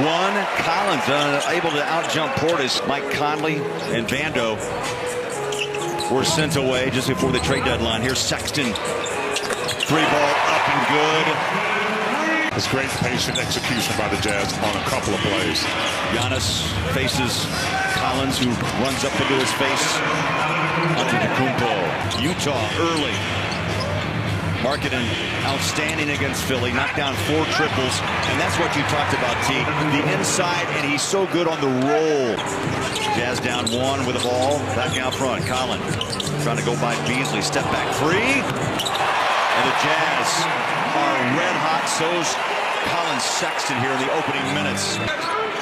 one. Collins able to out-jump Portis. Mike Conley and Vando were sent away just before the trade deadline. Here's Sexton. Three ball up and good. It's great patient execution by the Jazz on a couple of plays. Giannis faces Collins, who runs up into his face. Antetokounmpo. Utah early. Marketing outstanding against Philly. Knocked down 4 triples. And that's what you talked about, T. The inside, and he's so good on the roll. Jazz down 1 with the ball. Back out front. Collins trying to go by Beasley. Step back 3. And the Jazz are red hot. So's Collins Sexton here in the opening minutes.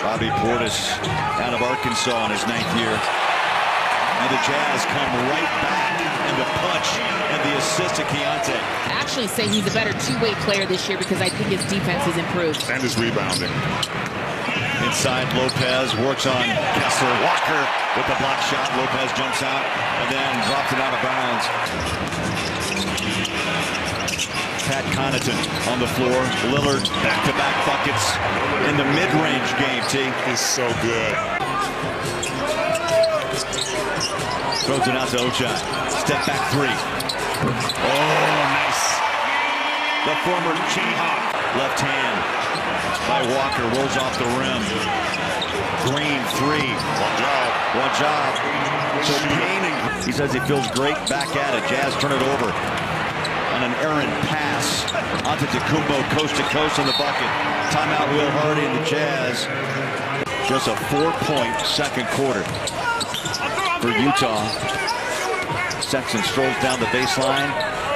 Bobby Portis out of Arkansas in his 9th year. And the Jazz come right back, and the punch and the assist to Keontae. I actually say he's a better two-way player this year because I think his defense has improved. And his rebounding. Inside, Lopez works on Kessler. Walker with the block shot. Lopez jumps out and then drops it out of bounds. Pat Connaughton on the floor. Lillard back-to-back buckets in the mid-range game, T. He's so good. Throws it out to Ochai. Step back 3. Oh, nice. The former Jayhawk. Left hand by Walker. Rolls off the rim. Green 3. One job. So Payne, he says he feels great back at it. Jazz turn it over. On an errant pass. Antetokounmpo coast to coast on the bucket. Timeout Will Hardy and the Jazz. Just a 4-point second quarter for Utah. Sexton strolls down the baseline,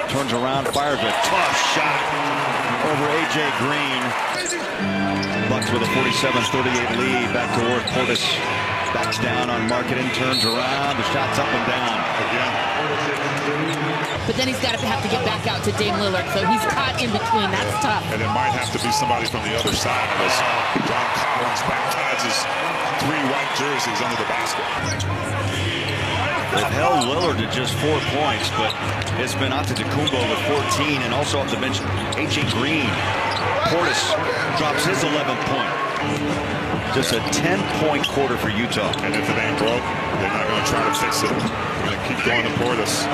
turns around, fires a tough shot over A.J. Green. Bucks with a 47-38 lead. Back to work. Portis backs down on Marketing, turns around. The shot's up and down again. But then he's got to have to get back out to Dame Lillard, so he's caught in between. That's tough. And it might have to be somebody from the other side as John Collins baptizes 3 white jerseys under the basket. They've held Lillard to just 4 points, but it's been Antetokounmpo with 14, and also off the bench, A.J. Green. Portis drops his 11th point. Just a 10-point quarter for Utah. And if it ain't broke, they're not going to try to fix it. They're going to keep going to Portis.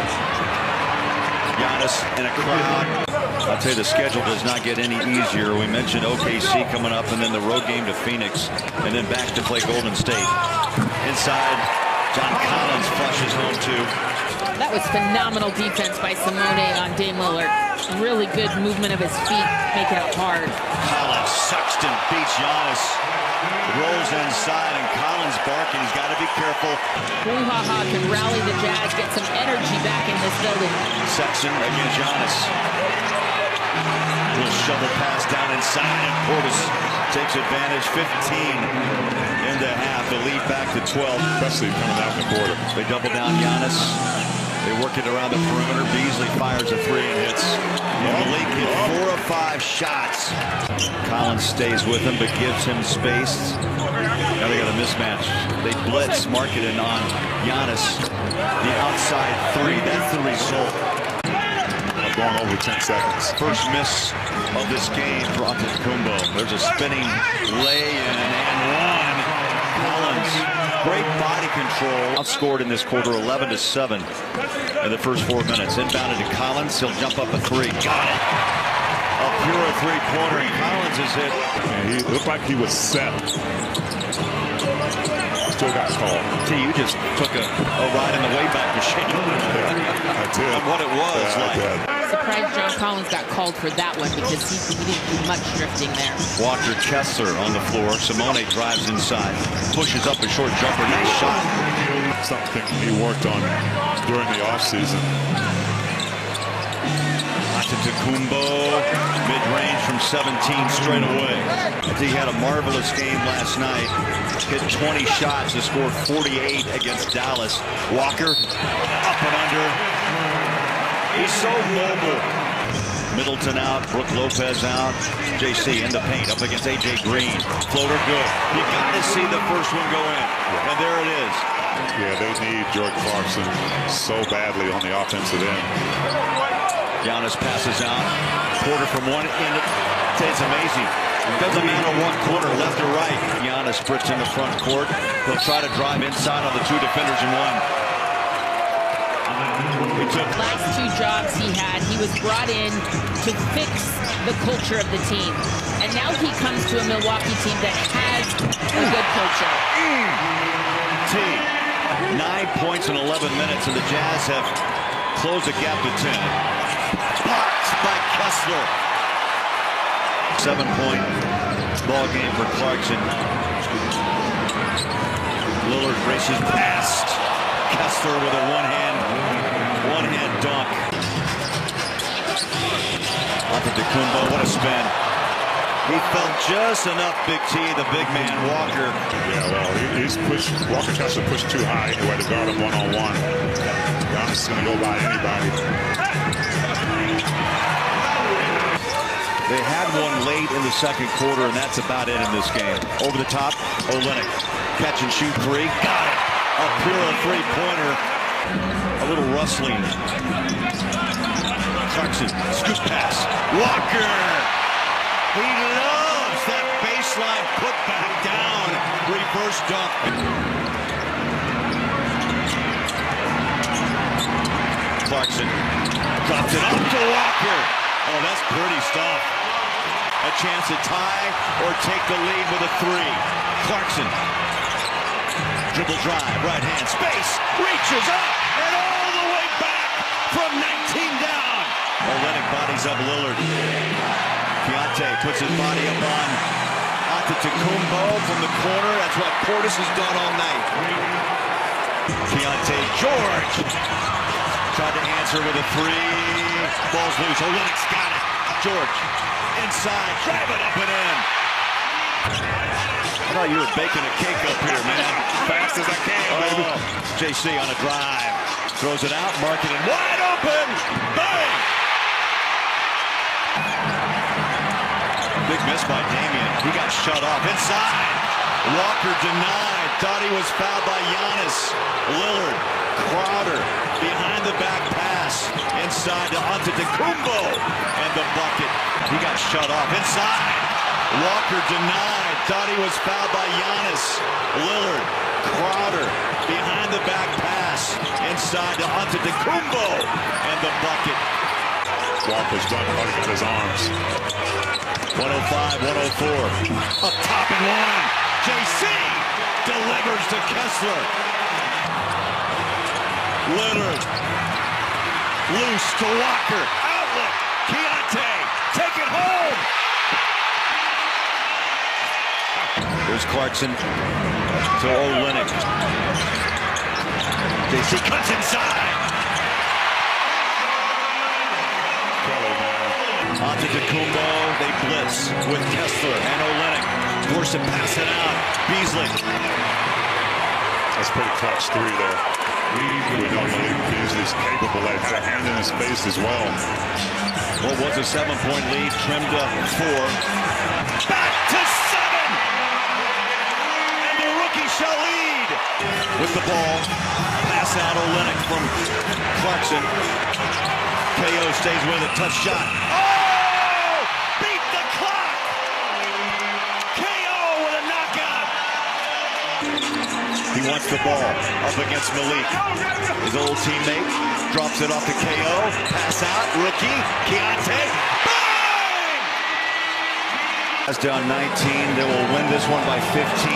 Giannis in a crowd. I'll tell you, the schedule does not get any easier. We mentioned OKC coming up, and then the road game to Phoenix, and then back to play Golden State. Inside, John Collins flushes home too. That was phenomenal defense by Simone on Dame Lillard. Really good movement of his feet, making it hard. Collins, Sexton beats Giannis. Rolls inside, and Collins barking. He's got to be careful. Brouhaha can rally the Jazz, get some energy back in this building. Sexton against Giannis. Little shovel pass down inside, and Portis takes advantage. 15 into half. The lead back to 12. Especially coming out in the quarter. They double down Giannis. They work it around the perimeter. Beasley fires a 3 and hits. Malik hit 4 of 5 shots. Collins stays with him, but gives him space. Now they got a mismatch. They blitz Marketing on Giannis. The outside 3. That's the result. Going over 10 seconds. First miss of this game for Antetokounmpo. There's a spinning lay-in and one. Collins, great body control. Outscored in this quarter 11-7 in the first 4 minutes. Inbounded to Collins. He'll jump up a 3. Got it. A pure 3-pointer, and Collins is hit. And he looked like he was set. Still got called. T, you just took a ride in the Wayback Machine. Yeah, I did. On what it was like. Surprised John Collins got called for that one because he didn't do much drifting there. Walker Kessler on the floor. Simone drives inside. Pushes up a short jumper. Nice shot. Something he worked on during the offseason. Antetokounmpo, mid-range from 17 straight away. He had a marvelous game last night. Hit 20 shots to score 48 against Dallas. Walker, up and under. He's so mobile. Middleton out, Brook Lopez out. JC in the paint up against A.J. Green. Floater good. You got to see the first one go in. And there it is. Yeah, they need Jordan Clarkson so badly on the offensive end. Giannis passes out. Porter from one end. It's amazing. Doesn't matter what corner, left or right. Giannis sprints in the front court. He'll try to drive inside on the two defenders in one. Last two jobs he had, he was brought in to fix the culture of the team. And now he comes to a Milwaukee team that has a good culture. 9 points in 11 minutes, and the Jazz have closed the gap to 10. Blocked by Kessler. 7-point ball game for Clarkson. Lillard races past Kessler with a one-hand dunk. Antetokounmpo, what a spin. He felt just enough, Big T, the big man, Walker. Yeah, well, he's pushed. Walker tries to push too high anyway to guard him one-on-one. Giannis is going to go by anybody. They had one late in the second quarter, and that's about it in this game. Over the top, Olynyk. Catch and shoot three. Got it. A pure three-pointer. A little rustling. Clarkson, scoop pass. Walker! He loves that baseline put back down. Reverse dunk. Clarkson drops it up to Walker. Oh, that's pretty stuff. A chance to tie or take the lead with a three. Clarkson. Dribble drive, right hand, space, reaches up, and all the way back from 19 down. Olynyk bodies up Lillard. Keontae puts his body up on Antetokounmpo from the corner. That's what Portis has done all night. Keontae George tried to answer with a three. Ball's loose. Olynyk's got it. George inside, drive it up and in. I thought you were baking a cake up here, man. Fast as I can, baby. JC on a drive. Throws it out, Markkanen wide open. Bang! Big miss by Damian. He got shut off. Inside. Walker denied. Thought he was fouled by Giannis. Lillard. Crowder. Behind the back pass. Inside to Antetokounmpo. And the bucket. He got shut off. Inside. Walker denied. Thought he was fouled by Giannis. Lillard. Crowder. Behind the back pass. Inside to Antetokounmpo. And the bucket. Walker's done. He got his arms. 105-104. Up top and one. JC delivers to Kessler. Lillard. Loose to Walker. Outlet. Keontae. Take it home. Here's Clarkson to Olynyk. JC cuts inside. Antetokounmpo, they blitz with Kessler and Olynyk. Force to pass it out. Beasley. That's pretty clutch three there. We know Beasley's capable of that hand in his face as well. What was a 7-point lead, trimmed to 4. Back to 7! And the rookie shall lead. With the ball, pass out Olynyk from Clarkson. KO stays with it, tough shot. Oh! Beat the clock! KO with a knockout! He wants the ball up against Malik. His old teammate drops it off to KO. Pass out, rookie, Keontae. Bang! That's down 19. They will win this one by 15.